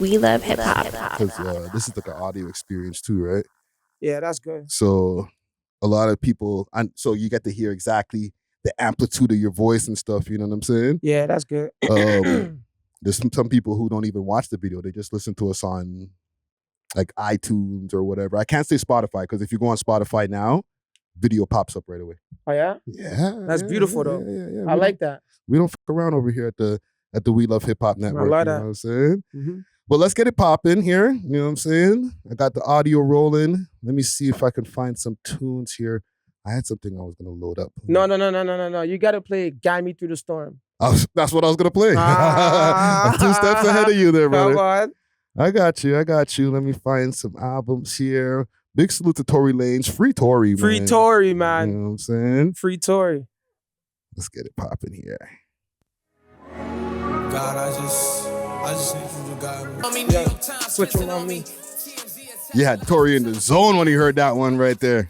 We love hip hop. Because this is like an audio experience too, right? Yeah, that's good. So a lot of people, so you get to hear exactly the amplitude of your voice and stuff. You know what I'm saying? Yeah, that's good. There's some people who don't even watch the video; they just listen to us on like iTunes or whatever. I can't say Spotify because if you go on Spotify now, video pops up right away. Oh yeah, yeah, that's beautiful though. I like that. We don't fuck around over here at the We Love Hip Hop Network. I love that. You know what I'm saying? Mm-hmm. But let's get it popping here. You know what I'm saying? I got the audio rolling. Let me see if I can find some tunes here. I had something I was gonna load up. No. You gotta play "Guide Me Through the Storm." That's what I was gonna play. I'm 2 steps ahead of you there, brother. Come on. I got you. Let me find some albums here. Big salute to Tory Lanez. Free Tory, man. Free Tory, man. You know what I'm saying? Free Tory. Let's get it popping here. God, I just need you to guide me. Yeah. Switch them on me. Yeah, Tory in the zone when he heard that one right there.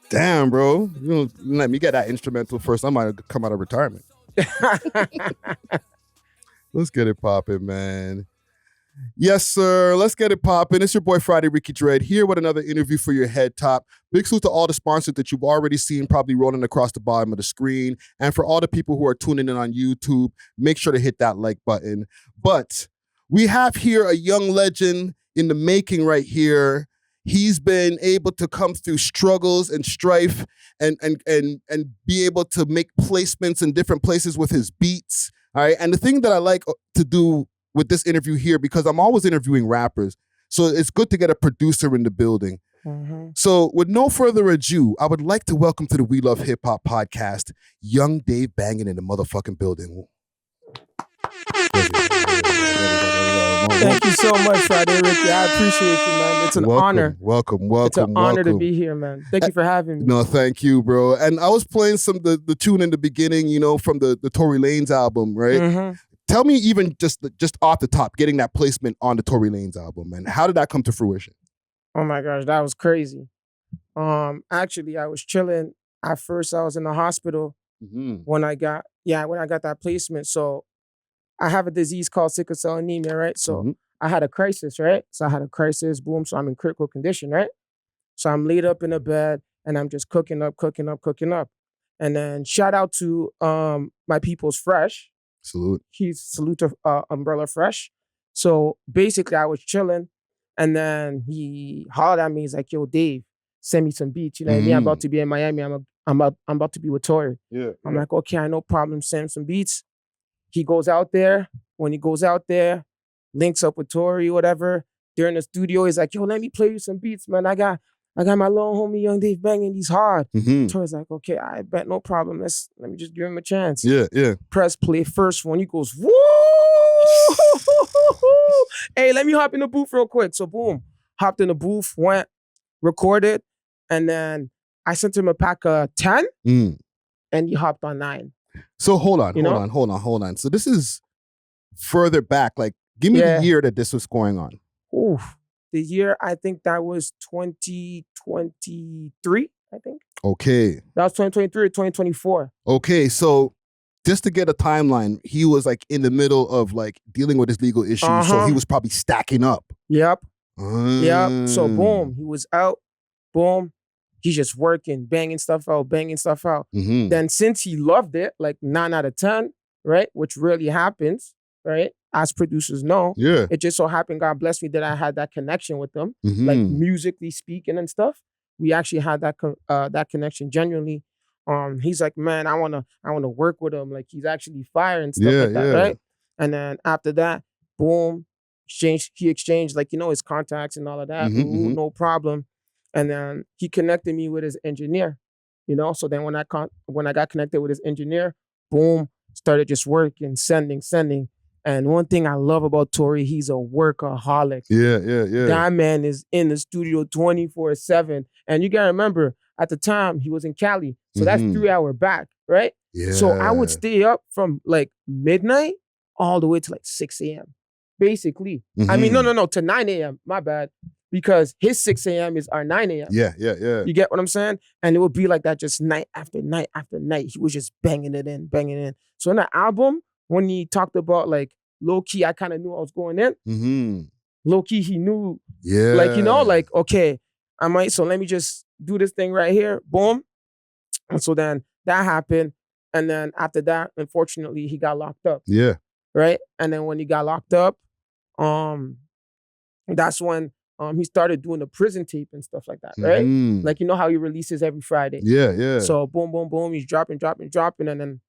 Damn, bro. You don't let me get that instrumental first. I might come out of retirement. Let's get it popping, man. Yes, sir. Let's get it popping. It's your boy Friday Ricky Dread here with another interview for your head top. Big salute to all the sponsors that you've already seen probably rolling across the bottom of the screen. And for all the people who are tuning in on YouTube, make sure to hit that like button. But we have here a young legend in the making right here. He's been able to come through struggles and strife and be able to make placements in different places with his beats. All right. And the thing that I like to do with this interview here, because I'm always interviewing rappers, so it's good to get a producer in the building. Mm-hmm. So with no further ado, I would like to welcome to the We Love Hip Hop podcast, young Dave Bangin in the motherfucking building. Thank you so much, Friday Ricky. I appreciate you, man. It's an honor. Welcome. It's an honor to be here, man. Thank you for having me. No, thank you, bro. And I was playing the tune in the beginning, you know, from the Tory Lanez album, right? Mm-hmm. Tell me even just off the top, getting that placement on the Tory Lanez album, man. How did that come to fruition? Oh my gosh, that was crazy. Actually, I was chilling. At first, I was in the hospital when I got that placement. So I have a disease called Sickle Cell anemia, right? So I had a crisis, right? Boom. So I'm in critical condition, right? So I'm laid up in a bed and I'm just cooking up. And then shout out to my people's Fresh. Salute. Salute to Umbrella Fresh. So basically I was chilling and then he hollered at me. He's like, yo, Dave, send me some beats. You know what I mean? I'm about to be in Miami. I'm about to be with Tory. Yeah. I'm like, okay, no problem. Send him some beats. He goes out there. When he goes out there, links up with Tory, whatever. They're in the studio. He's like, yo, let me play you some beats, man. I got my little homie, young Dave Bangin. He's hard. Tory's like, okay, I bet, no problem. Let me just give him a chance. Yeah. Press play. First one, he goes, woo! Hey, let me hop in the booth real quick. So boom, hopped in the booth, went, recorded, and then I sent him a pack of 10, and he hopped on 9. So hold on. So this is further back. Like, give me the year that this was going on. Oof. The year, I think that was 2023, I think. Okay. That was 2023 or 2024. Okay, so just to get a timeline, he was like in the middle of like dealing with his legal issues, so he was probably stacking up. Yep. Yep. So boom, he was out. Boom. He's just working, banging stuff out. Then since he loved it, like 9 out of 10, right? Which rarely happens, right? As producers know. Yeah. It just so happened, God bless me, that I had that connection with them, like musically speaking and stuff. We actually had that connection genuinely. He's like, man, I wanna work with him. Like, he's actually fire and stuff like that, right? And then after that, boom, he exchanged like, you know, his contacts and all of that. Ooh, no problem. And then he connected me with his engineer, you know? So then when I got connected with his engineer, boom, started just working, sending. And one thing I love about Tory, he's a workaholic. Yeah. That man is in the studio 24/7. And you gotta remember, at the time, he was in Cali. So that's 3 hours back, right? Yeah. So I would stay up from like midnight all the way to like 6 a.m. basically. I mean, no, to 9 a.m. My bad. Because his 6 a.m. is our 9 a.m. Yeah. You get what I'm saying? And it would be like that just night after night after night. He was just banging it in. So in the album, when he talked about like low key, I kind of knew I was going in. Mm-hmm. Low key, he knew. Yeah. Like, you know, like, okay, so let me just do this thing right here. Boom. And so then that happened. And then after that, unfortunately, he got locked up. Yeah. Right. And then when he got locked up, that's when he started doing the prison tape and stuff like that. Right. Mm-hmm. Like, you know how he releases every Friday. Yeah, yeah. So boom, boom, boom. He's dropping. And then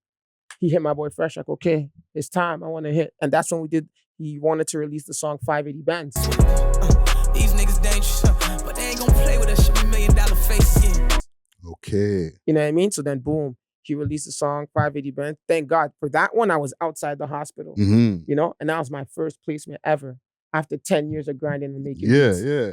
he hit my boy Fresh, like, okay, it's time. I want to hit. And that's when he wanted to release the song 580 Bands. These niggas dangerous, but they ain't gonna play with us. Should be $1 million face. Okay. You know what I mean? So then boom, he released the song 580 Bands. Thank God for that one. I was outside the hospital, Mm-hmm. you know, and that was my first placement ever after 10 years of grinding and making Yeah, beats. yeah.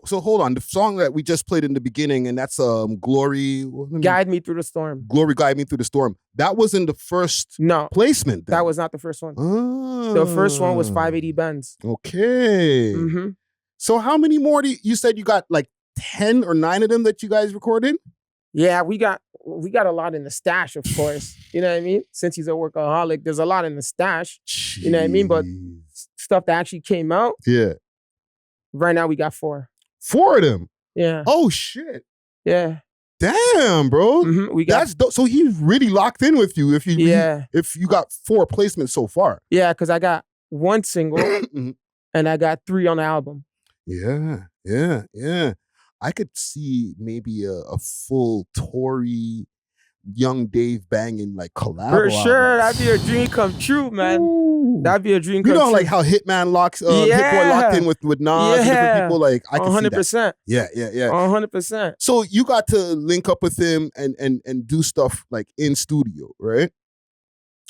So hold on. The song that we just played in the beginning, and that's Glory. Guide Me Through the Storm. Glory, Guide Me Through the Storm. That was in the first placement. Then. That was not the first one. Oh. The first one was 580 Bands. Okay. Mm-hmm. So how many more you said you got, like 10 or 9 of them that you guys recorded? Yeah, we got a lot in the stash, of course. You know what I mean? Since he's a workaholic, there's a lot in the stash. Jeez. You know what I mean? But stuff that actually came out. Yeah. Right now we got 4. 4 of them? Yeah. Oh shit. Yeah. Damn, bro. Mm-hmm. We got that's dope. So he's really locked in with you if you got 4 placements so far. Yeah, because I got 1 single and I got 3 on the album. Yeah. I could see maybe a full Tory, Young Dave banging like collab. For sure, that'd be a dream come true, man. Ooh. That'd be a dream come true. You know, like how Hitman locks, Hit Boy locked in with Nas and different people. Like I can 100%. See that. Yeah. 100%. So you got to link up with him and do stuff like in studio, right?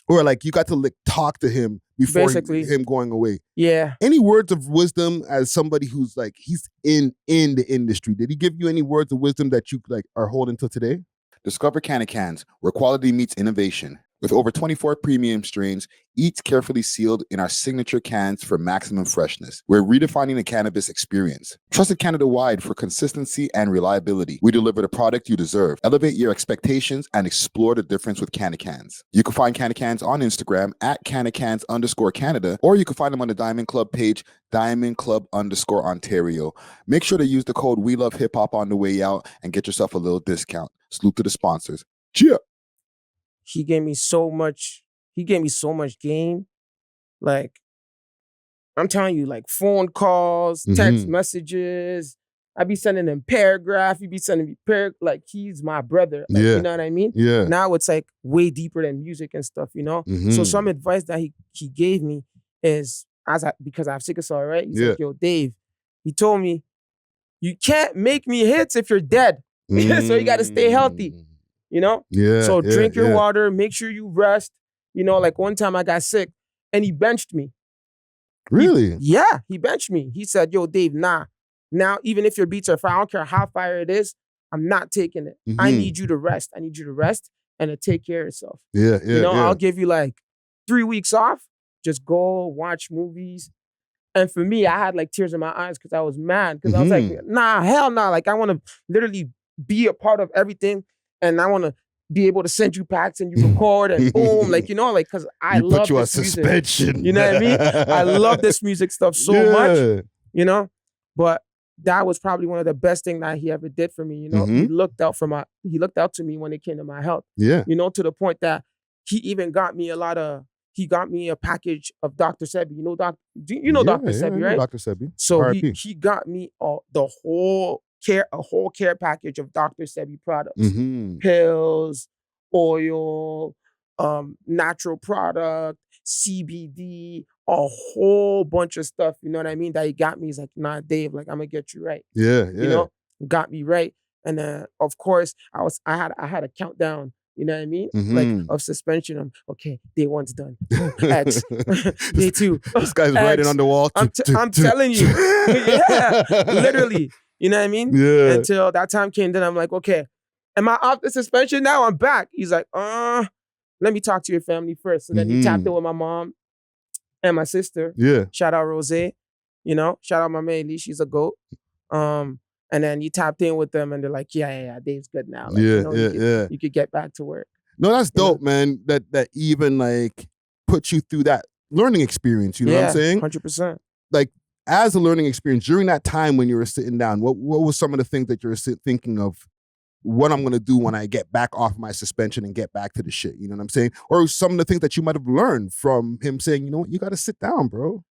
Or like you got to like talk to him before him going away. Yeah. Any words of wisdom as somebody who's like, he's in the industry? Did he give you any words of wisdom that you like are holding to today? Discover Cans, where quality meets innovation. With over 24 premium strains, each carefully sealed in our signature cans for maximum freshness. We're redefining the cannabis experience. Trusted Canada-wide for consistency and reliability. We deliver the product you deserve. Elevate your expectations and explore the difference with Cans. You can find Cans on Instagram at @Cans_Canada, or you can find them on the Diamond Club page, Diamond Club_Ontario. Make sure to use the code WeLoveHipHop on the way out and get yourself a little discount. Salute to the sponsors. Cheer! He gave me so much game. Like, I'm telling you, like phone calls, text messages. I be sending him paragraph. He be sending me like he's my brother. Like, you know what I mean? Yeah. Now it's like way deeper than music and stuff, you know? So some advice that he gave me is, because I have sickle cell, right? He's like, yo, Dave, he told me, you can't make me hits if you're dead. So you got to stay healthy. You know? Yeah. So drink your water, make sure you rest. You know, like one time I got sick and he benched me. Really? He benched me. He said, yo, Dave, nah. Now, even if your beats are fire, I don't care how fire it is, I'm not taking it. I need you to rest. I need you to rest and to take care of yourself. Yeah. You know, I'll give you like 3 weeks off. Just go watch movies. And for me, I had like tears in my eyes because I was mad. Because I was like, nah, hell nah. Like I want to literally be a part of everything. And I want to be able to send you packs and you record and boom, like, you know, like, because I love put you on this music. suspension. You know what I mean? I love this music stuff so much, you know? But that was probably one of the best things that he ever did for me, you know? He looked out to me when it came to my health. Yeah. You know, to the point that he even got me a package of Dr. Sebi. You know Dr. Sebi, right? Dr. Sebi. So he got me a whole care package of Dr. Sebi products. Pills, oil, natural product, CBD, a whole bunch of stuff, you know what I mean? That he got me. He's like, nah, Dave, like, I'm gonna get you right. Yeah. You know, got me right. And of course, I had a countdown. You know what I mean? Like of suspension. Okay, day 1's done. X. Day 2. This guy's X. writing on the wall. I'm telling you. Yeah, literally. You know what I mean? Yeah. Until that time came, then I'm like, okay, am I off the suspension now? I'm back. He's like, let me talk to your family first. So then he tapped in with my mom and my sister. Yeah. Shout out Rose. You know, shout out my man Lee. She's a goat. And then you tapped in with them and they're like, yeah, Dave's good now. Like, you could get back to work. No, that's dope, man. That even like put you through that learning experience. You know what I'm saying? 100%. Like, as a learning experience, during that time when you were sitting down, what was some of the things that you were thinking of, what I'm going to do when I get back off my suspension and get back to the shit? You know what I'm saying? Or some of the things that you might have learned from him saying, you know what, you got to sit down, bro.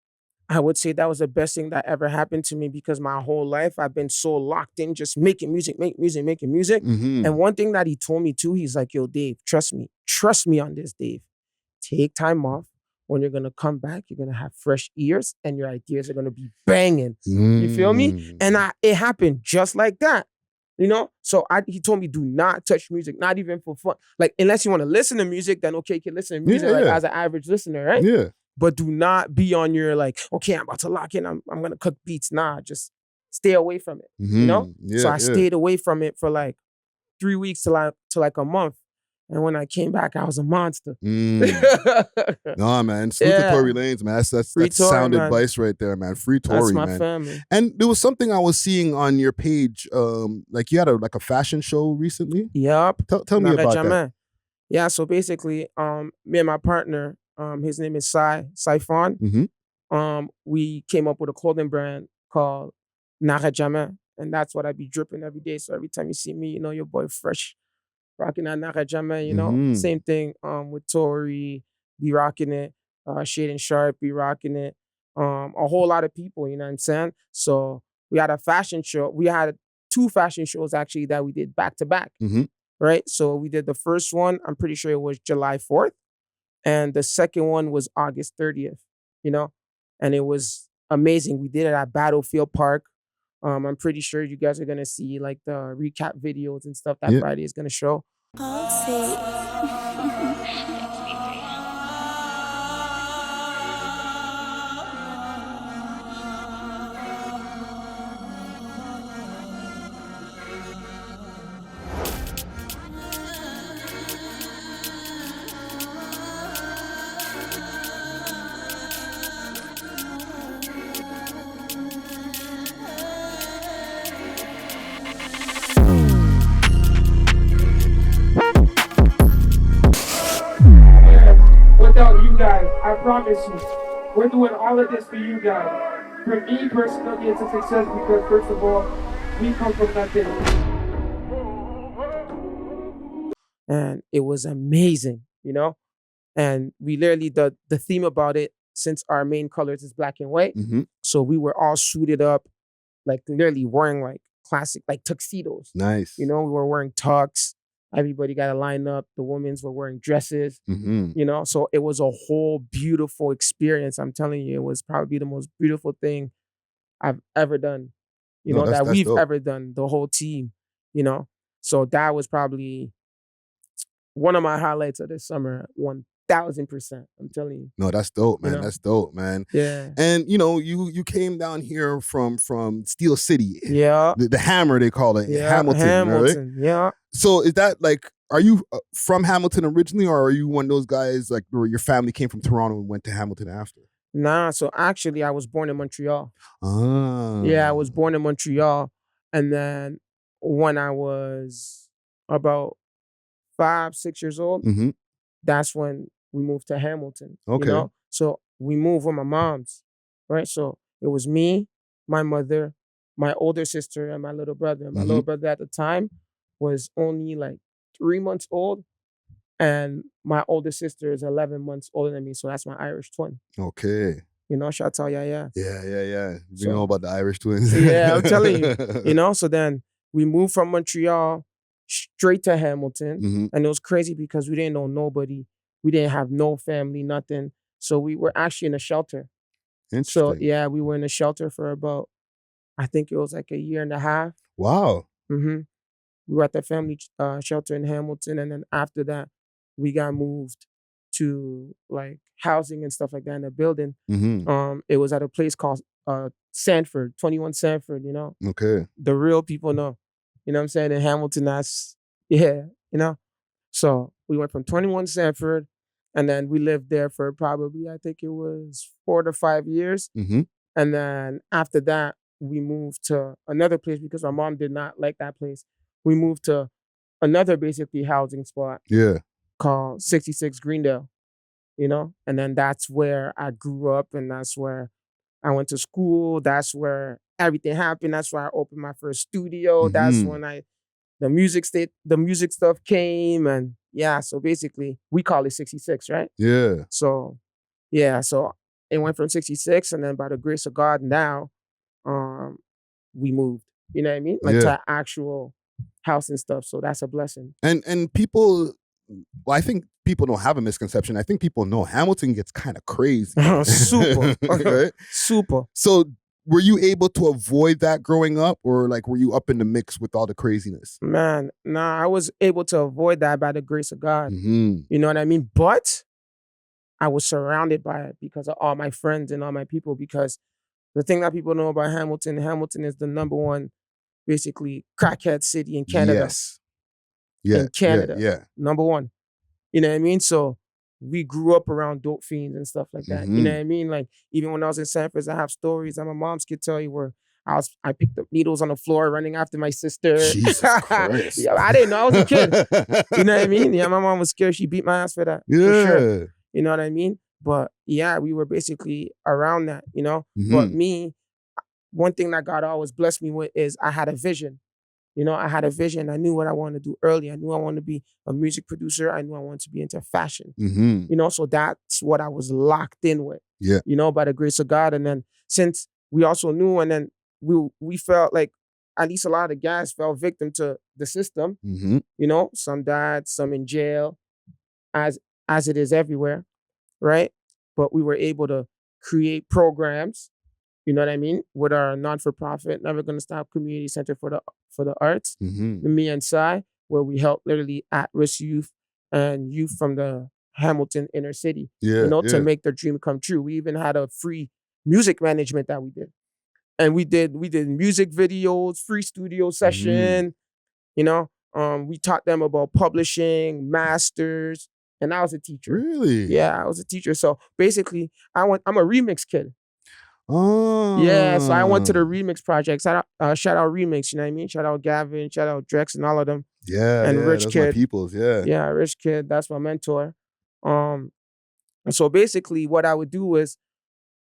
I would say that was the best thing that ever happened to me, because my whole life I've been so locked in just making music. Mm-hmm. And one thing that he told me too, he's like, yo, Dave, trust me on this, Dave. Take time off. When you're gonna come back, you're gonna have fresh ears and your ideas are gonna be banging. You feel me? And it happened just like that. You know? So he told me, do not touch music, not even for fun. Like, unless you want to listen to music, then okay, you can listen to music like as an average listener, right? Yeah. But do not be on your like, okay, I'm about to lock in, I'm gonna cook beats. Nah, just stay away from it. You know? So I stayed away from it for like 3 weeks to like a month. And when I came back, I was a monster. No, man. Salute to Tory Lanez, man. That's Tory, sound man. advice right there, man. Free Tory, That's my man. family. And there was something I was seeing on your page, like you had a fashion show recently. Yup. Tell me about that. Yeah, so basically, me and my partner, his name is Saifon. We came up with a clothing brand called Narajaman. And that's what I be dripping every day. So every time you see me, you know your boy fresh, rocking that Narajaman, you know. Same thing with Tory, be rocking it. Shade and Sharp, be rocking it. A whole lot of people, you know what I'm saying? So we had a fashion show. We had 2 fashion shows actually that we did back to back. Right? So we did the first one, I'm pretty sure it was July 4th. And the second one was August 30th, you know? And it was amazing. We did it at Battlefield Park. I'm pretty sure you guys are gonna see like the recap videos and stuff that Friday is gonna show. Without you guys, I promise you, we're doing all of this for you guys. For me personally, it's a success because first of all, we come from nothing. And it was amazing, you know? And we literally, the theme about it, since our main colors is black and white, so we were all suited up, like literally wearing like classic, like tuxedos. Nice. You know, we were wearing tux. Everybody got a line up. The women's were wearing dresses, you know? So it was a whole beautiful experience. I'm telling you, it was probably the most beautiful thing I've ever done, you know, that we've ever done, the whole team, you know? So that was probably one of my highlights of this summer, 1,000%. I'm telling you. No, that's dope, man. You know? That's dope, man. Yeah. And you know, you came down here from Steel City. Yeah. The Hammer, they call it. Yeah. Hamilton, right? Yeah. So is that like, are you from Hamilton originally, or are you one of those guys like where your family came from Toronto and went to Hamilton after? Nah, so actually I was born in Montreal. Ah. Yeah, I was born in Montreal. And then when I was about 5, 6 years old, that's when we moved to Hamilton. Okay. You know? So we moved with my moms, right? So it was me, my mother, my older sister, and my little brother. My little brother at the time was only like 3 months old. And my older sister is 11 months older than me. So that's my Irish twin. Okay. You know, shout out, yeah. Yeah. We know about the Irish twins. Yeah, I'm telling you. You know, so then we moved from Montreal straight to Hamilton. And it was crazy because we didn't know nobody. We didn't have no family, nothing. So we were actually in a shelter. Interesting. So yeah, we were in a shelter for about, I think it was like a year and a half. Wow. We were at the family shelter in Hamilton. And then after that, we got moved to like housing and stuff like that in a building. It was at a place called Sanford, 21 Sanford, you know? Okay. The real people know. You know what I'm saying? In Hamilton, that's, you know? So we went from 21 Sanford, and then we lived there for probably, I think it was 4 to 5 years. And then after that, we moved to another place because my mom did not like that place. We moved to another basically housing spot. Yeah. Called 66 Greendale. you know? And then that's where I grew up, and that's where I went to school. That's where everything happened. That's where I opened my first studio. That's Mhm. when the music stuff came, and yeah, so basically we call it 66, right? Yeah. So yeah, so it went from 66, and then by the grace of God now, um, we moved. You know what I mean? Like to Yeah. an actual house and stuff. So that's a blessing. And people, well, I think people don't have a misconception. I think people know Hamilton gets kind of crazy. Super. Right? Super. So were you able to avoid that growing up, or like were you up in the mix with all the craziness? Man, nah, I was able to avoid that by the grace of God. Mm-hmm. You know what I mean? But I was surrounded by it because of all my friends and all my people. Because the thing that people know about Hamilton, Hamilton is the number one, basically, crackhead city in Canada. Yes. Yeah. In Canada. Yeah. Number one. You know what I mean? So we grew up around dope fiends and stuff like that. You know what I mean? Like even when I was in Sanford, I have stories that my moms could tell you where I picked up needles on the floor running after my sister. Jesus Christ. Yeah, I didn't know. I was a kid. You know what I mean? Yeah, my mom was scared. She beat my ass for that. Yeah. For sure. You know what I mean? But yeah, we were basically around that, you know? But me, one thing that God always blessed me with is I had a vision. You know, I had a vision. I knew what I wanted to do early. I knew I wanted to be a music producer. I knew I wanted to be into fashion. Mm-hmm. You know, so that's what I was locked in with. Yeah. You know, by the grace of God. And then since we also knew, and then we felt like at least a lot of the guys fell victim to the system. Mm-hmm. You know, some died, some in jail, as it is everywhere, right? But we were able to create programs, you know what I mean, with our non-for-profit, Never Gonna Stop Community Center for the Arts, me and Sai, where we help literally at-risk youth and youth from the Hamilton inner city, you know, to make their dream come true. We even had a free music management that we did. And we did music videos, free studio session, you know. We taught them about publishing, masters, and I was a teacher. Really? Yeah, I was a teacher. So basically, I'm a remix kid. Oh. Yeah, so I went to the remix projects. Shout out Remix, you know what I mean? Shout out Gavin, shout out Drex and all of them. Yeah, and yeah, Rich that's Kid. my peoples, yeah. Yeah, Rich Kid, that's my mentor. And so basically what I would do is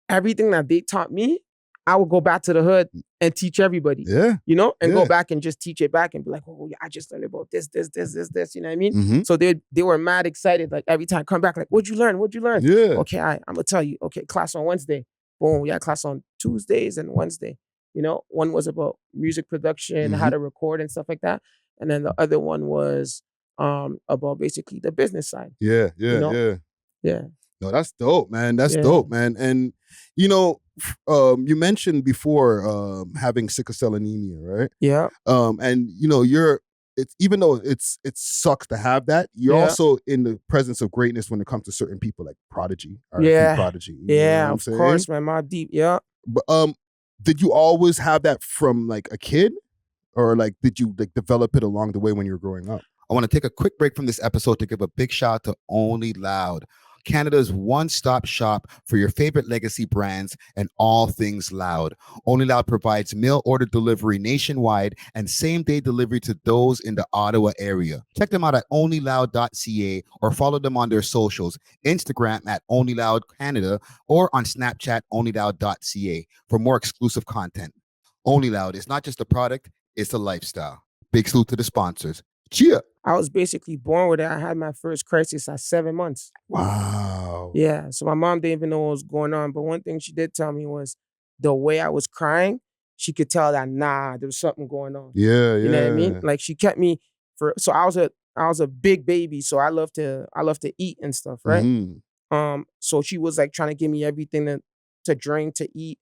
everything that they taught me, I would go back to the hood and teach everybody. Yeah. You know, and Yeah. go back and just teach it back and be like, oh yeah, I just learned about this, you know what I mean? Mhm. So they were mad excited, like every time come back, like, what'd you learn? Yeah. Okay, I'm gonna tell you. Okay, class on Wednesday. Boom, we had class on Tuesdays and Wednesday. You know, one was about music production, how to record and stuff like that. And then the other one was about basically the business side. Yeah, You know? yeah. Yeah. No, that's dope, man. That's Yeah. dope, man. And you know, you mentioned before having sickle cell anemia, right? Yeah. And you know, it's even though it sucks to have that, you're Yeah. also in the presence of greatness when it comes to certain people like Prodigy, Yeah. Prodigy. You know Yeah, what I'm of saying? course, man. Mobb Deep, yeah. But did you always have that from like a kid, or like did you like develop it along the way when you were growing up? I want to take a quick break from this episode to give a big shout out to Only Loud, Canada's one-stop shop for your favorite legacy brands and all things loud. Only Loud provides mail order delivery nationwide and same-day delivery to those in the Ottawa area. Check them out at onlyloud.ca or follow them on their socials, Instagram at onlyloudcanada or on Snapchat onlyloud.ca for more exclusive content. Only Loud is not just a product, it's a lifestyle. Big salute to the sponsors. Cheer! I was basically born with it. I had my first crisis at 7 months. Wow. Yeah. So my mom didn't even know what was going on. But one thing she did tell me was the way I was crying, she could tell that there was something going on. Yeah, You know what I mean? Like she kept me so I was a big baby, so I love to eat and stuff, right? So she was like trying to give me everything to drink, to eat.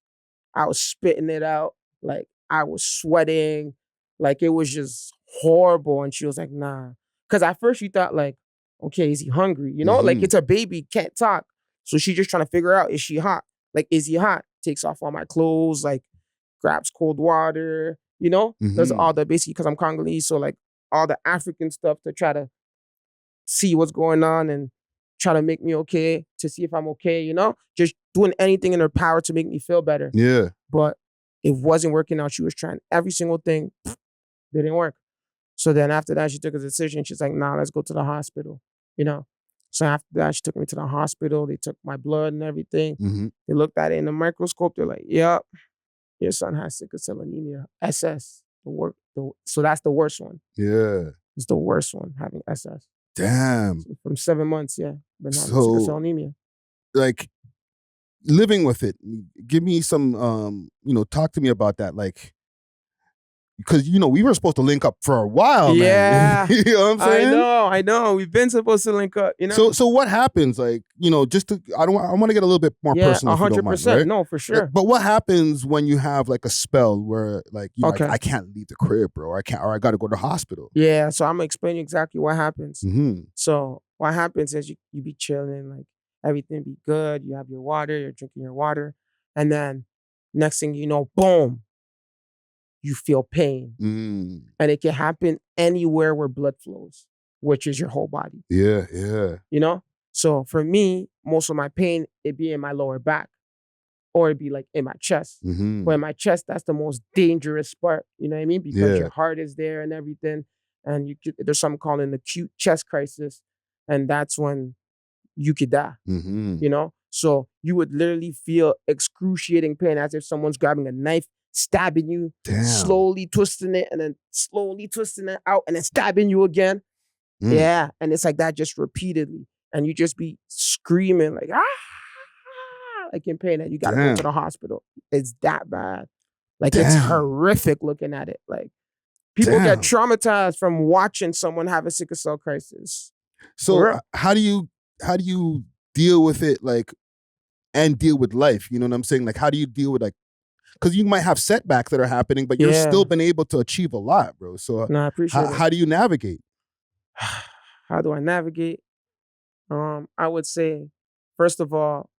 I was spitting it out, like I was sweating, like it was just horrible. And she was like, nah. Because at first she thought like, okay, is he hungry? You know, like it's a baby, can't talk. So she just trying to figure out, is she hot? Like, is he hot? Takes off all my clothes, like grabs cold water, you know? Does all the, basically because I'm Congolese, so like all the African stuff to try to see what's going on and try to make me okay, to see if I'm okay, you know? Just doing anything in her power to make me feel better. Yeah. But it wasn't working out. She was trying every single thing, didn't work. So then after that, she took a decision. She's like, nah, let's go to the hospital, you know? So after that, she took me to the hospital. They took my blood and everything. Mm-hmm. They looked at it in the microscope. They're like, "Yep, your son has sickle cell anemia, SS." So that's the worst one. Yeah. It's the worst one, having SS. Damn. So from 7 months, yeah, been having So- sickle cell anemia. Like, living with it, give me some, talk to me about that. Like, because, we were supposed to link up for a while, Yeah. man. You know what I'm saying? I know. We've been supposed to link up, So what happens? Like, just to, I want to get a little bit more personal. If you don't mind, 100%. right? No, for sure. But what happens when you have like a spell where like, Okay. I can't leave the crib, bro, or I got to go to the hospital? Yeah, so I'm gonna explain you exactly what happens. Mm-hmm. So what happens is you be chilling, like everything be good. You have your water, you're drinking your water, and then next thing you know, boom, you feel pain, and it can happen anywhere where blood flows, which is your whole body. Yeah. So for me, most of my pain it be in my lower back, or it'd be like in my chest. Mm-hmm. But in my chest, that's the most dangerous part. You know what I mean? Because Yeah. your heart is there and everything, and there's something called an acute chest crisis, and that's when you could die. Mm-hmm. So you would literally feel excruciating pain, as if someone's grabbing a knife, stabbing you, Damn. slowly twisting it, and then slowly twisting it out, and then stabbing you again. Mm. Yeah, and it's like that just repeatedly, and you just be screaming like like in pain, and you gotta go to the hospital. It's that bad. Like it's horrific looking at it. Like people get traumatized from watching someone have a sickle cell crisis. So how do you deal with it, like, and deal with life? You know what I'm saying? Like, how do you deal with, like, because you might have setbacks that are happening, but you're still been able to achieve a lot, bro. So I appreciate it. how do you navigate? How do I navigate? I would say, first of all,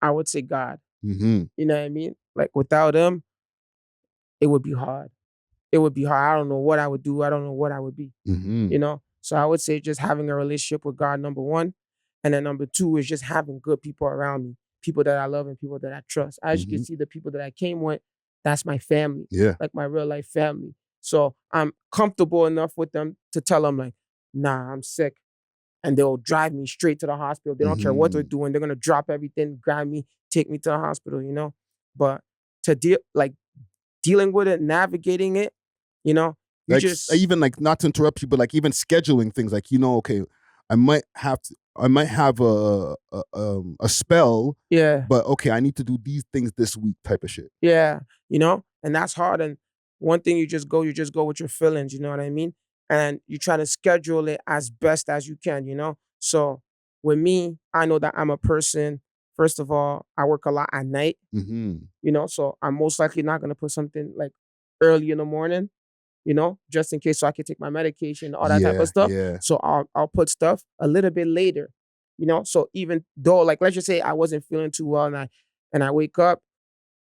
I would say God. Mm-hmm. You know what I mean? Like without him, it would be hard. It would be hard. I don't know what I would do. I don't know what I would be. Mm-hmm. So I would say just having a relationship with God, number one. And then number two is just having good people around me, people that I love and people that I trust. As you can see, the people that I came with, that's my family. Yeah. Like my real life family. So I'm comfortable enough with them to tell them like, nah, I'm sick. And they'll drive me straight to the hospital. They don't care what they're doing. They're going to drop everything, grab me, take me to the hospital, But to dealing with it, navigating it, Like, even like, not to interrupt you, but like even scheduling things, like, okay, I might have a spell. Yeah. But okay, I need to do these things this week type of shit. Yeah. And that's hard. And one thing you just go with your feelings, you know what I mean? And you try to schedule it as best as you can, So with me, I know that I'm a person, first of all, I work a lot at night, so I'm most likely not going to put something like early in the morning, just in case, so I can take my medication, all that type of stuff. Yeah. So I'll put stuff a little bit later, So even though, like, let's just say I wasn't feeling too well and I wake up,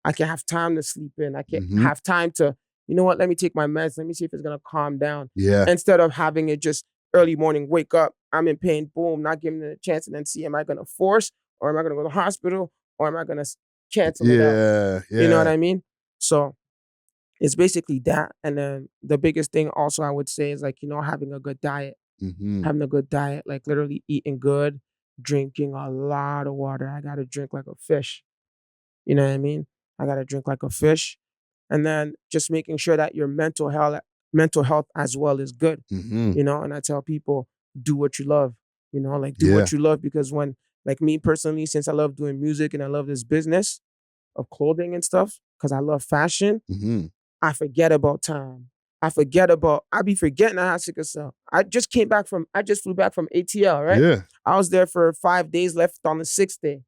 I can have time to sleep in. I can have time to, you know what, let me take my meds. Let me see if it's going to calm down. Yeah. Instead of having it just early morning, wake up, I'm in pain, boom, not giving it a chance, and then see, am I going to force, or am I going to go to the hospital, or am I going to cancel it out? Yeah. You know what I mean? So it's basically that. And then the biggest thing also I would say is like, having a good diet. Having a good diet, like literally eating good, drinking a lot of water. I got to drink like a fish. You know what I mean? I got to drink like a fish. And then just making sure that your mental health as well is good. And I tell people, do what you love. Do what you love, because when, like me personally, since I love doing music and I love this business of clothing and stuff, because I love fashion, I forget about time. I be forgetting I had sickle cell. I just flew back from ATL, right? Yeah. I was there for 5 days, left on the 6th day.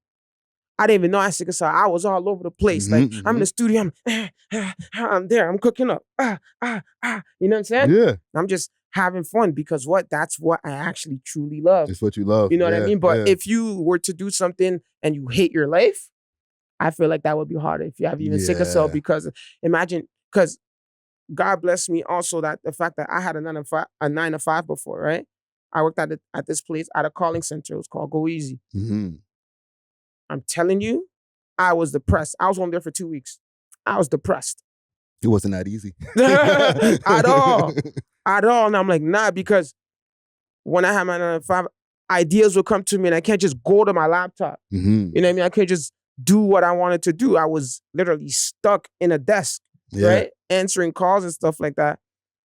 I didn't even know I had sickle cell. I was all over the place. Like, I'm in the studio, I'm there, I'm cooking up. You know what I'm saying? Yeah. I'm just having fun, because that's what I actually truly love. It's what you love. You know what I mean? But if you were to do something and you hate your life, I feel like that would be harder if you have even sickle cell, because because God bless me also that the fact that I had a 9 to 5 before, right? I worked at this place at a calling center. It was called Go Easy. I'm telling you, I was depressed. I was only there for 2 weeks. I was depressed. It wasn't that easy. At all. And I'm like, nah, because when I had my 9 to 5, ideas would come to me and I can't just go to my laptop. Mm-hmm. You know what I mean? I can't just do what I wanted to do. I was literally stuck in a desk, right? Answering calls and stuff like that.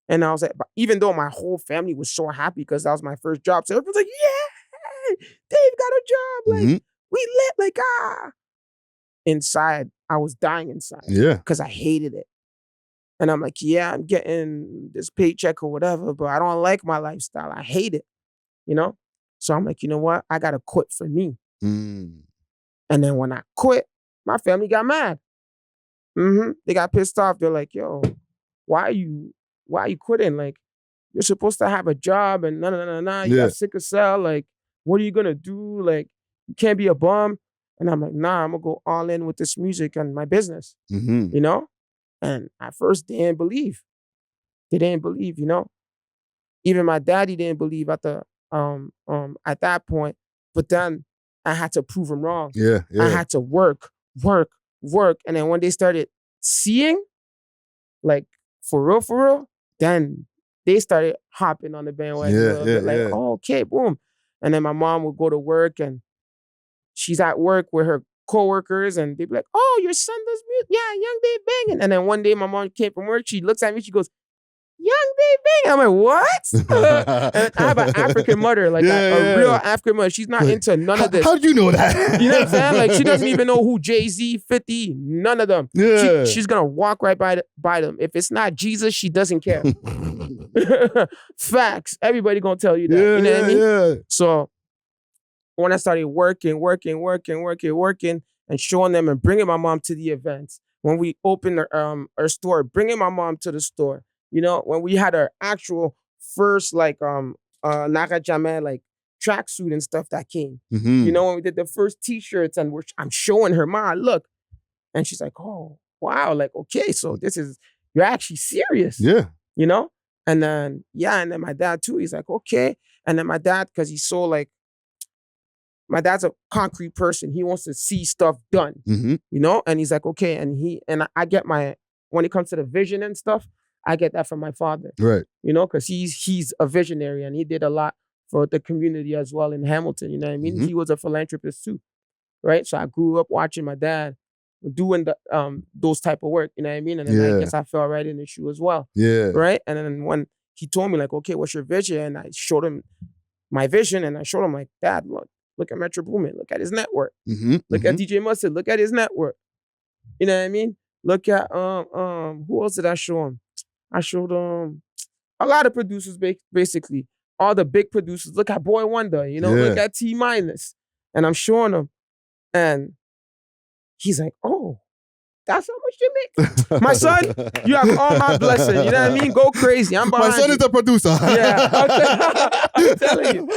And I was like, even though my whole family was so happy because that was my first job. So everyone's like, yeah, Dave got a job. Like, we lit, like, Inside, I was dying inside. Yeah. Because I hated it. And I'm like, yeah, I'm getting this paycheck or whatever, but I don't like my lifestyle. I hate it, you know? So I'm like, you know what? I got to quit for me. And then when I quit, my family got mad. They got pissed off. They're like, yo, why are you quitting? Like, you're supposed to have a job and you got Sickle Cell. Like, what are you going to do? Like, you can't be a bum. And I'm like, nah, I'm going to go all in with this music and my business, you know? And at first, they didn't believe. They didn't believe, you know? Even my daddy didn't believe at that point. But then I had to prove them wrong. Yeah. I had to work. And then when they started seeing, like, for real, then they started hopping on the bandwagon. Like, oh, okay, boom. And then my mom would go to work and she's at work with her coworkers and they'd be like, oh, your son does music? Yeah, Young Dave Bangin. And then one day my mom came from work, she looks at me, she goes, Young Dave Bangin. I'm like, what? And I have an African mother, like a real African mother. She's not into none of this. How did you know that? You know what I'm saying? Like, she doesn't even know who Jay-Z, 50, none of them. Yeah. She's going to walk right by them. If it's not Jesus, she doesn't care. Facts. Everybody going to tell you that. You know what I mean? Yeah. So when I started working and showing them and bringing my mom to the events, when we opened our store, bringing my mom to the store, you know, when we had our actual first, like, Naka Jamel, like, tracksuit and stuff that came, you know, when we did the first t-shirts and I'm showing her, Ma, look. And she's like, oh, wow. Like, okay, so you're actually serious. Yeah. You know? And then, and then my dad too, he's like, okay. And then my dad, because he's so, like, my dad's a concrete person. He wants to see stuff done, you know? And he's like, okay. And I get when it comes to the vision and stuff, I get that from my father. Right. You know, because he's a visionary and he did a lot for the community as well in Hamilton, you know what I mean? He was a philanthropist too, right? So I grew up watching my dad doing those type of work, you know what I mean? And then I guess I fell right in the shoe as well. Yeah. Right? And then when he told me, like, okay, what's your vision? And I showed him my vision and I showed him, like, Dad, look at Metro Boomin, look at his network. Look at DJ Mustard, look at his network. You know what I mean? Look at who else did I show him? I showed him a lot of producers, basically. All the big producers. Look at Boy Wonder, you know, look at T Minus. And I'm showing him. And he's like, oh, that's how much you make? My son, you have all my blessing. You know what I mean? Go crazy. I'm behind My son you. is the producer. I'm telling you.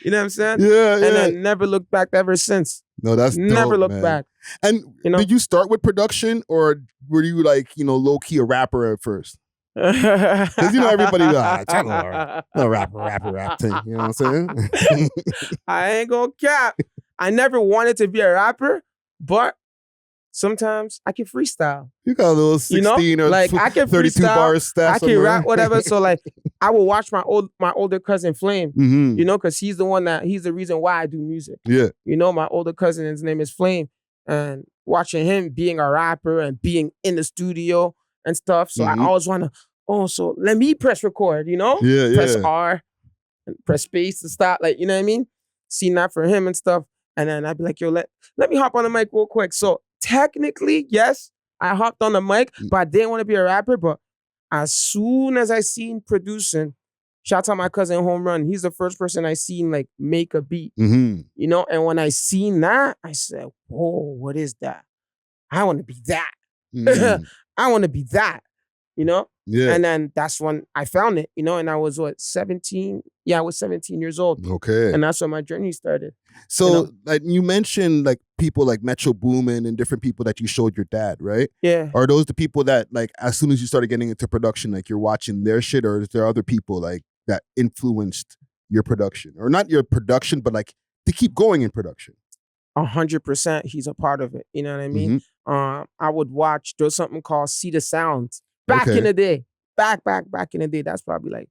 You know what I'm saying? Yeah. And I never looked back ever since. No, that's never dope, looked man. back. And you know? Did you start with production or were you, like, you know, low-key a rapper at first? Because, you know, everybody, no rap thing. You know what I'm saying? I ain't gonna cap. I never wanted to be a rapper, but sometimes I can freestyle. You got a little 16 you know? or like, I can 32 freestyle, bars stats. I can rap, whatever. So, like, I will watch my older cousin Flame, you know, because he's the reason why I do music. Yeah. You know, my older cousin, his name is Flame. And watching him being a rapper and being in the studio and stuff. So I always want to, so let me press record, you know? Yeah, press R and press space to stop. Like, you know what I mean? Seeing that for him and stuff. And then I'd be like, yo, let me hop on the mic real quick. So technically, yes, I hopped on the mic, but I didn't want to be a rapper. But as soon as I seen producing, shout out my cousin Home Run. He's the first person I seen, like, make a beat. You know, and when I seen that, I said, whoa, what is that? I want to be that. I want to be that, you know? Yeah. And then that's when I found it, you know, and I was 17? Yeah, I was 17 years old. Okay. And that's when my journey started. So, you know? Like, you mentioned, like, people like Metro Boomin and different people that you showed your dad, right? Yeah. Are those the people that, like, as soon as you started getting into production, like, you're watching their shit, or is there other people, like, that influenced your production? Or not your production, but, like, to keep going in production? 100% he's a part of it. You know what I mean? I would watch, there's something called See the Sounds. Back in the day. Back in the day. That's probably like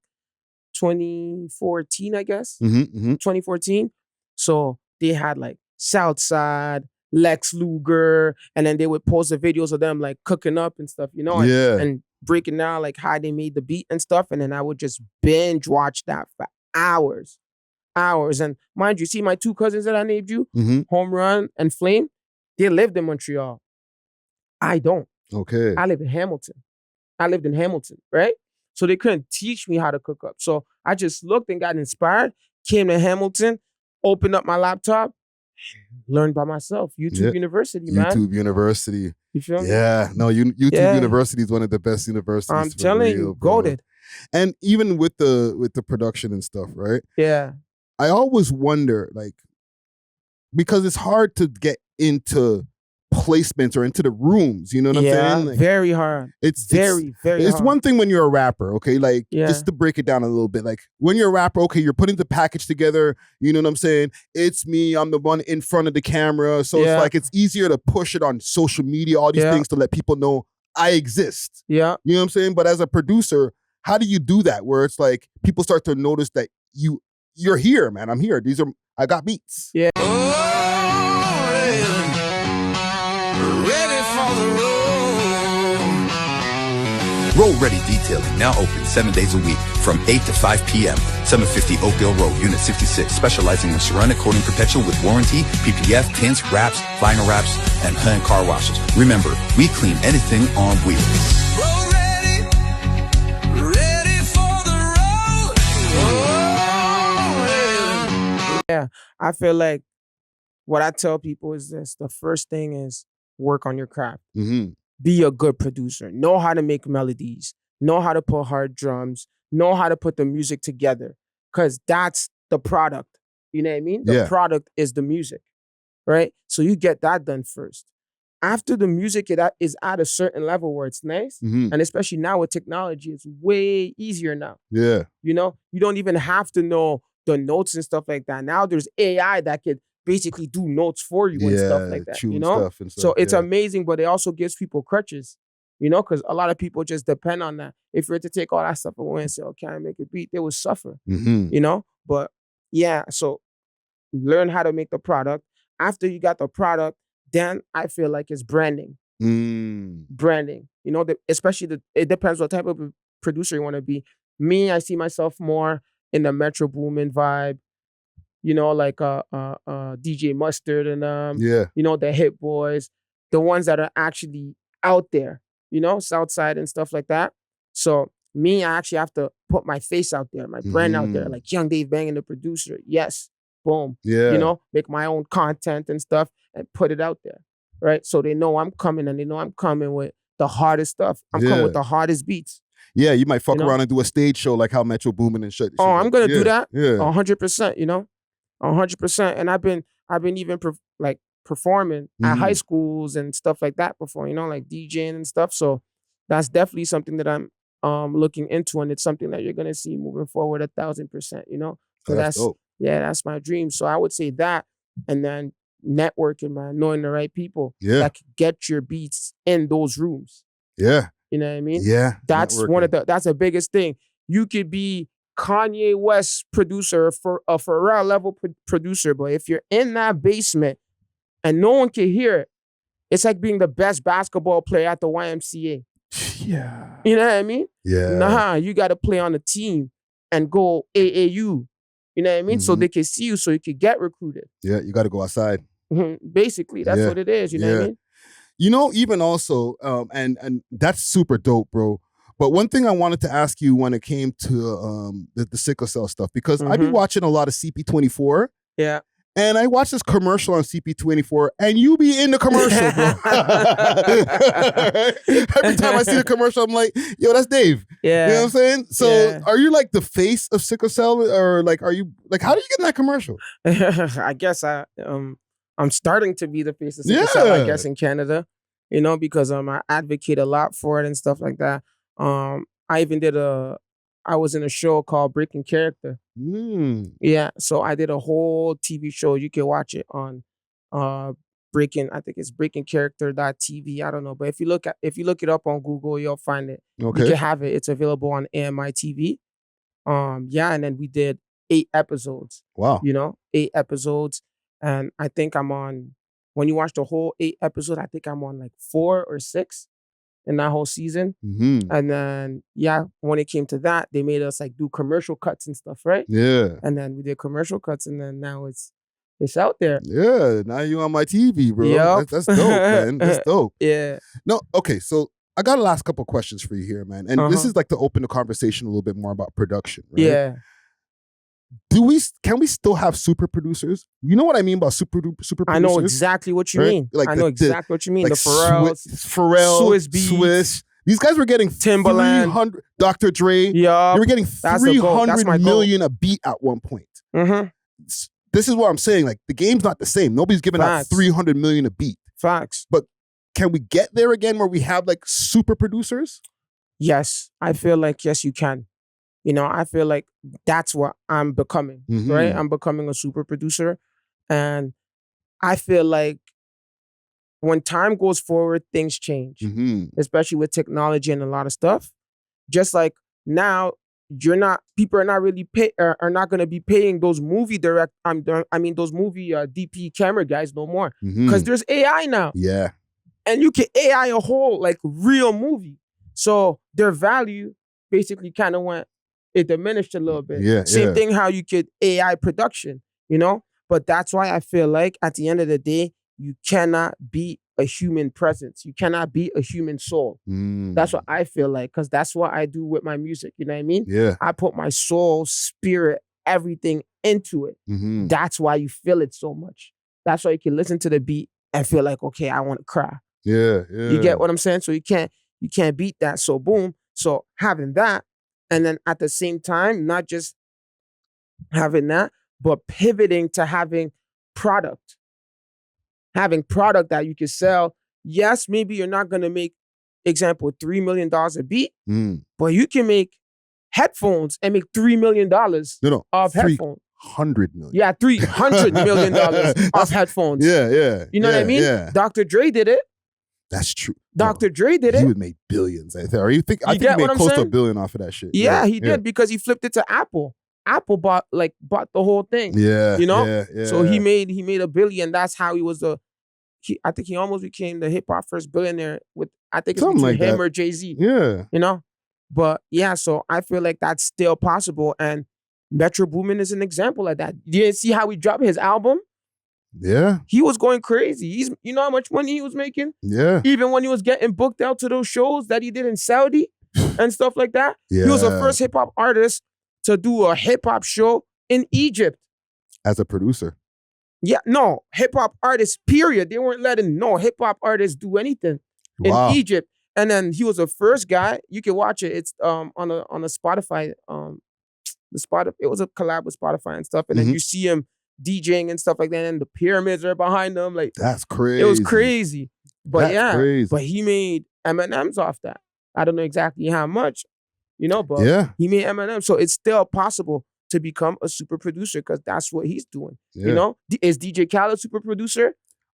2014, I guess. Mm-hmm. 2014. So they had like Southside, Lex Luger, and then they would post the videos of them like cooking up and stuff, you know, and breaking down like how they made the beat and stuff. And then I would just binge watch that for hours. And mind you, see my two cousins that I named you, Home Run and Flame, they lived in Montreal. I don't. Okay. I live in Hamilton. I lived in Hamilton, right? So they couldn't teach me how to cook up. So I just looked and got inspired, came to Hamilton, opened up my laptop, learned by myself. YouTube University, man. YouTube University. You feel me? Yeah. No, YouTube University is one of the best universities. I'm telling you, goated. And even with the production and stuff, right? Yeah. I always wonder, like, because it's hard to get into placements or into the rooms, you know what I'm saying? Like, very hard. It's very hard. It's one thing when you're a rapper, okay? Like, just to break it down a little bit, like, when you're a rapper, okay, you're putting the package together, you know what I'm saying? It's me, I'm the one in front of the camera, so it's like, it's easier to push it on social media, all these things to let people know I exist. Yeah. You know what I'm saying? But as a producer, how do you do that? Where it's like, people start to notice that you're here, man. I'm here. I got beats. Yeah. Ready for the road. Roll Ready Detailing, now open 7 days a week from 8 to 5 p.m. 750 Oakdale Road, Unit 66, specializing in ceramic coating protection with warranty, PPF, tints, wraps, vinyl wraps, and hand car washes. Remember, we clean anything on wheels. Roll ready. Ready for the road. Oh, yeah. I feel like what I tell people is this. The first thing is work on your craft. Be a good producer. Know how to make melodies. Know how to put hard drums. Know how to put the music together. Because that's the product. You know what I mean? The product is the music. Right? So you get that done first. After the music is at a certain level where it's nice, and especially now with technology, it's way easier now. Yeah. You know? You don't even have to know the notes and stuff like that. Now there's AI that could basically do notes for you and stuff like that, you know? So it's amazing, but it also gives people crutches, you know, because a lot of people just depend on that. If you were to take all that stuff away and say, oh, can I make a beat? They would suffer, you know? But yeah, so learn how to make the product. After you got the product, then I feel like it's branding. Branding, you know, especially it depends what type of producer you want to be. Me, I see myself more in the Metro Boomin vibe. You know, like DJ Mustard and you know, the Hit Boys, the ones that are actually out there, you know, Southside and stuff like that. So me, I actually have to put my face out there, my brand out there, like Young Dave Bangin, the producer. Yes, boom. Yeah. You know, make my own content and stuff and put it out there, right? So they know I'm coming, and they know I'm coming with the hardest stuff. I'm coming with the hardest beats. Yeah, you might fuck around and do a stage show like how Metro Boomin and shit. Oh, I'm gonna do that. Yeah, 100%. You know. 100%, and I've been even performing at high schools and stuff like that before, you know, like DJing and stuff. So that's definitely something that I'm looking into, and it's something that you're gonna see moving forward 1,000%. You know, so that's dope. That's my dream. So I would say that, and then networking, man, knowing the right people that can get your beats in those rooms. Yeah, you know what I mean. Yeah, that's that's the biggest thing. You could be Kanye West producer, for a Pharrell level producer, but if you're in that basement and no one can hear it, it's like being the best basketball player at the YMCA. Yeah. You know what I mean? Yeah. Nah, you got to play on a team and go AAU. You know what I mean? So they can see you, so you can get recruited. Yeah, you got to go outside. Basically, that's what it is. You know what I mean? You know, even also, and that's super dope, bro. But one thing I wanted to ask you when it came to the Sickle Cell stuff, because I be watching a lot of CP24. Yeah. And I watched this commercial on CP24, and you be in the commercial, bro. Every time I see the commercial, I'm like, yo, that's Dave. Yeah. You know what I'm saying? So are you like the face of Sickle Cell, or like, are you, like, how do you get in that commercial? I guess I'm starting to be the face of Sickle Cell, I guess, in Canada, you know, because I advocate a lot for it and stuff like that. I even I was in a show called Breaking Character. Yeah, so I did a whole TV show. You can watch it on I think it's breakingcharacter.tv. I don't know, but if you look it up on Google, you'll find it. Okay. You can have it. It's available on AMI TV. Yeah, and then we did 8 episodes. Wow. 8 episodes, and I think I'm on. When you watch the whole 8 episodes, I think I'm on like 4 or 6 in that whole season. Mm-hmm. And then when it came to that, they made us like do commercial cuts and stuff, right? Yeah. And then we did commercial cuts, and then now it's out there. Yeah. Now you on my TV, bro. Yep. That's dope, man. That's dope. Yeah. No, okay. So I got a last couple questions for you here, man. And this is like to open the conversation a little bit more about production, right? Yeah. Can we still have super producers? You know what I mean by super producers? I know exactly what you mean. Like I know exactly what you mean. Like the Pharrell, Swiss Beats, Swiss. These guys were getting Timbaland, 300. Dr. Dre. Yeah, they were getting 300 million a beat at one point. Mm-hmm. This is what I'm saying. Like the game's not the same. Nobody's giving out 300 million a beat. Facts. But can we get there again where we have like super producers? Yes, I feel like yes, you can. I feel like that's what I'm becoming, right? I'm becoming a super producer. And I feel like when time goes forward, things change, especially with technology and a lot of stuff. Just like now, people are not really are not going to be paying those movie those movie DP camera guys no more because there's AI now. Yeah. And you can AI a whole like real movie. So their value basically kind of it diminished a little bit. Yeah, Same thing how you could AI production, But that's why I feel like at the end of the day, you cannot be a human presence. You cannot be a human soul. That's what I feel like, because that's what I do with my music. You know what I mean? Yeah. I put my soul, spirit, everything into it. That's why you feel it so much. That's why you can listen to the beat and feel like, okay, I want to cry. Yeah. You get what I'm saying? So you can't beat that. So boom. So having that, and then at the same time, not just having that, but pivoting to having product. Having product that you can sell. Yes, maybe you're not going to make, example, $3 million a beat, but you can make headphones and make $3 million off headphones. 100 million. Yeah, $300 million off headphones. Yeah. You know what I mean? Yeah. Dr. Dre did it. That's true. Dr. Dre did it. He would make billions. I think he made close to $1 billion off of that shit. Yeah, he did because he flipped it to Apple. Apple bought the whole thing. Yeah. Yeah. So he made $1 billion. That's how he was I think he almost became the hip hop first billionaire with, I think it's something between like him that. or Jay-Z. Yeah. But yeah, so I feel like that's still possible. And Metro Boomin is an example of that. You didn't see how he dropped his album? Yeah. He was going crazy. You know how much money he was making? Yeah. Even when he was getting booked out to those shows that he did in Saudi and stuff like that. Yeah. He was the first hip hop artist to do a hip hop show in Egypt. As a producer. Yeah, no, hip hop artists, period. They weren't letting no hip hop artists do anything in Egypt. And then he was the first guy. You can watch it. It's on a Spotify. It was a collab with Spotify and stuff. And then you see him DJing and stuff like that, and the pyramids are behind them. Like, that's crazy. It was crazy. But that's crazy. But he made M&Ms off that. I don't know exactly how much, but he made M&Ms. So it's still possible to become a super producer because that's what he's doing. Is DJ Khaled a super producer?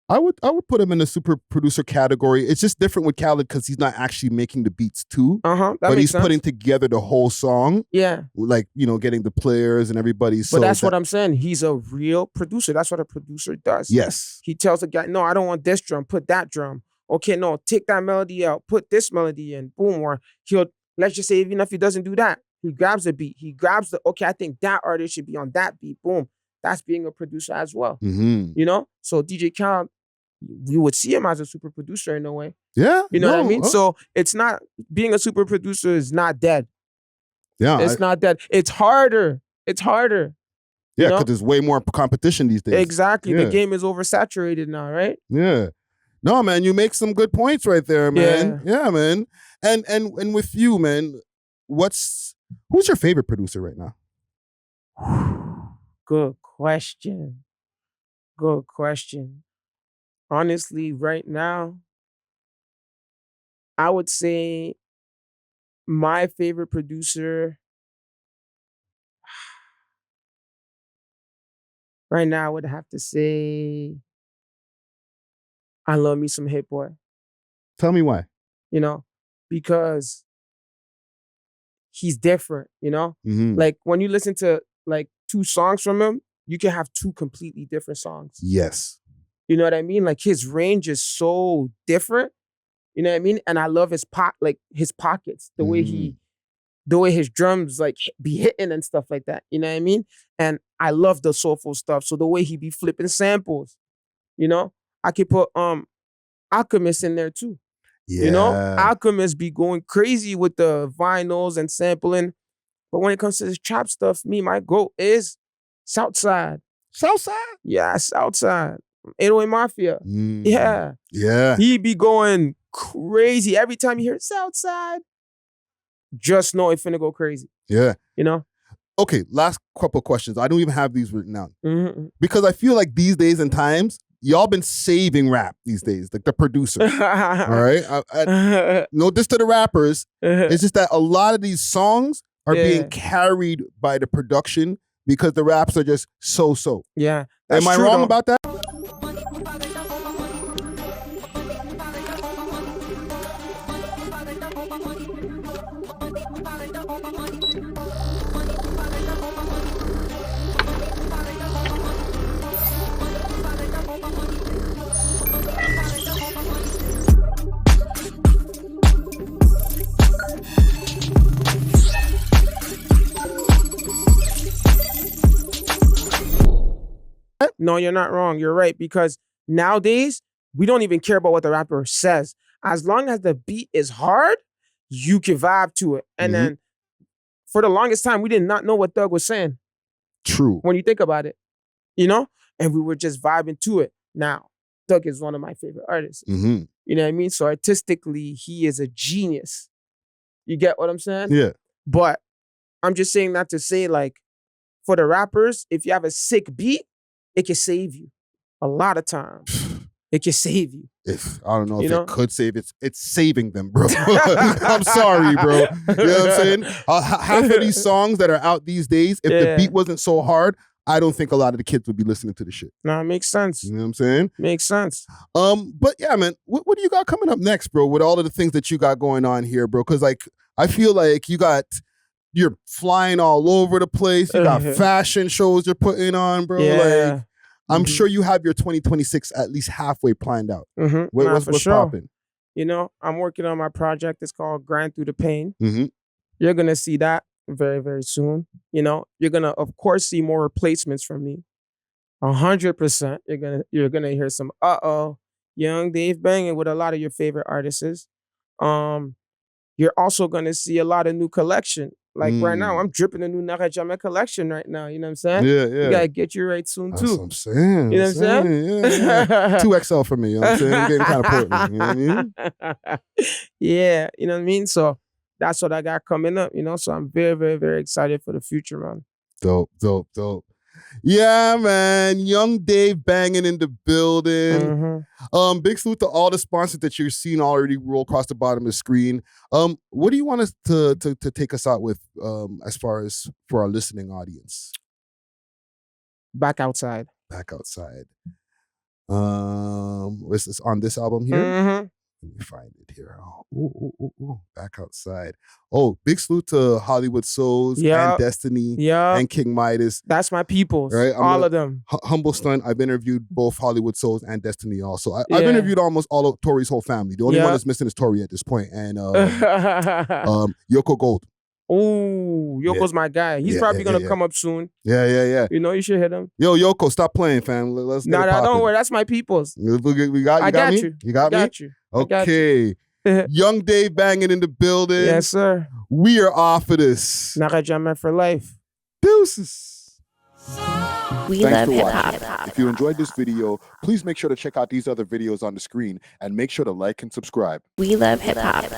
I would put him in the super producer category. It's just different with Khaled because he's not actually making the beats too. But he's putting together the whole song. Yeah. Like, getting the players and everybody. But that's what I'm saying. He's a real producer. That's what a producer does. Yes. He tells the guy, no, I don't want this drum. Put that drum. Okay, no, take that melody out. Put this melody in. Boom. Or let's just say, even if he doesn't do that, he grabs the beat. He grabs I think that artist should be on that beat. Boom. That's being a producer as well. So DJ Khaled, we would see him as a super producer in a way. Yeah. You know what I mean? So it's not, being a super producer is not dead. Yeah. It's not dead. It's harder. It's harder. Yeah, because there's way more competition these days. Exactly. The game is oversaturated now, right? Yeah. No, man, you make some good points right there, man. Yeah, man. And with you, man, who's your favorite producer right now? Good question. Honestly, right now, I would say my favorite producer right now, I would have to say I love me some Hit Boy. Tell me why. Because he's different, you know? Like when you listen to like 2 songs from him, you can have 2 completely different songs. Yes. You know what I mean? Like his range is so different. You know what I mean? And I love his pockets, the way his drums like be hitting and stuff like that. You know what I mean? And I love the soulful stuff. So the way he be flipping samples, you know, I could put Alchemist in there too. Yeah. You know, Alchemist be going crazy with the vinyls and sampling. But when it comes to this trap stuff, my goal is Southside. Southside? Yeah, Southside. 808 Mafia. Yeah. Yeah. He be going crazy. Every time you hear Southside, just know it's finna go crazy. Yeah. You know? Okay, last couple questions. I don't even have these written down. Because I feel like these days and times, y'all been saving rap these days, like the producer. All right? No diss to the rappers. It's just that a lot of these songs are being carried by the production because the raps are just so-so. Yeah. Am I wrong about that? No, you're not wrong. You're right. Because nowadays, we don't even care about what the rapper says. As long as the beat is hard, you can vibe to it. And then for the longest time, we did not know what Thug was saying. True. When you think about it, you know? And we were just vibing to it. Now, Thug is one of my favorite artists. You know what I mean? So artistically, he is a genius. You get what I'm saying? Yeah. But I'm just saying that to say, like, for the rappers, if you have a sick beat, it can save you. A lot of times. It can save you. I don't know if it could save it. It's saving them, bro. I'm sorry, bro. You know what I'm saying? Half of these songs that are out these days, if the beat wasn't so hard, I don't think a lot of the kids would be listening to the shit. Nah, it makes sense. You know what I'm saying? Makes sense. But yeah, man, what do you got coming up next, bro? With all of the things that you got going on here, bro? Because like I feel like you're flying all over the place. You got fashion shows you're putting on, bro. Yeah. Like I'm sure you have your 2026 at least halfway planned out. What's popping? You know, I'm working on my project. It's called Grind Through the Pain. You're gonna see that very, very soon. You know, you're gonna of course see more replacements from me. 100%. You're gonna hear some Young Dave banging with a lot of your favorite artists. You're also gonna see a lot of new collection. Like right now, I'm dripping a new Nara Jama collection right now. You know what I'm saying? Yeah. You gotta get you right soon, too. That's what I'm saying. You know what I'm saying? Yeah. 2XL for me, you know what I'm saying? I'm getting kind of portly, you know what I mean? Yeah, you know what I mean? So that's what I got coming up, you know? So I'm very, very, very excited for the future, man. Dope. Yeah, man. Young Dave banging in the building. Big salute to all the sponsors that you're seeing already roll across the bottom of the screen. What do you want us to take us out with as far as for our listening audience? Back Outside. Back Outside. Is this on this album here? Let me find it here. Ooh. Back Outside. Oh, big salute to Hollywood Souls and Destiny and King Midas. That's my peoples. Right? All of them. Humble stunt. I've interviewed both Hollywood Souls and Destiny also. I've interviewed almost all of Tory's whole family. The only one that's missing is Tory at this point. And Yoko Gold. Oh, Yoko's my guy. He's probably gonna come up soon. Yeah. You know, you should hit him. Yo, Yoko, stop playing, fam. Let's get it poppin'. Don't worry. That's my peoples. You got me? You got me? You. Okay. Young Dave banging in the building. Yes, sir. We are off of this. Nakajama for life. Deuces. We love hip-hop. If you enjoyed this video, please make sure to check out these other videos on the screen and make sure to like and subscribe. We love hip-hop.